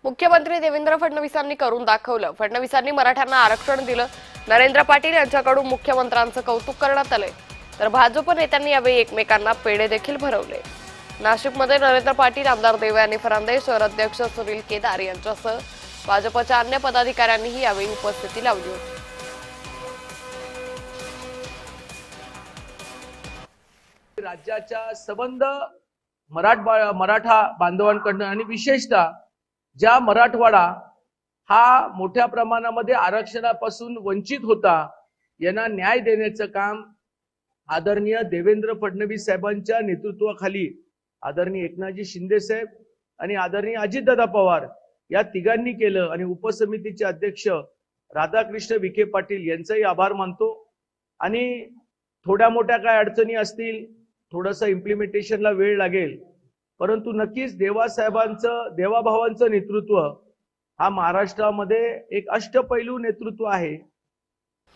मुख्यमंत्री देवेंद्र फडणवीसांनी करून दाखवलं. फडणवीसांनी मराठ्यांना आरक्षण दिलं. नरेंद्र पाटील यांच्याकडून मुख्यमंत्र्यांचं कौतुक करण्यात आले. तर भाजप नेत्यांनी यावेळी एकमेकांना पेढे देखील भरवले. नाशिकमध्ये नरेंद्र पाटील, आमदार देवयानी फरांदे, शहर अध्यक्ष सुनील केदार यांच्यासह भाजपच्या अन्य पदाधिकाऱ्यांनीही यावेळी उपस्थिती लावली होती. राज्याच्या संबंध मराठा बांधवांकडून आणि विशेषतः ज्या मराठवाडा हा मोठ्या प्रमाणामध्ये आरक्षणापासून वंचित होता, यांना न्याय देण्याचं काम आदरणीय देवेंद्र फडणवीस साहेबांच्या नेतृत्वाखाली आदरणीय एकनाथजी शिंदे साहेब आणि आदरणीय अजितदादा पवार या तिघांनी केलं. आणि उपसमितीचे अध्यक्ष राधाकृष्ण विखे पाटील यांचाही आभार मानतो. आणि थोड्या मोठ्या काय अडचणी असतील, थोडंसं इम्प्लिमेंटेशनला वेळ लागेल, परंतु नक्कीच देवाभावांचं नेतृत्व हा महाराष्ट्रामध्ये एक अष्टपैलू नेतृत्व आहे.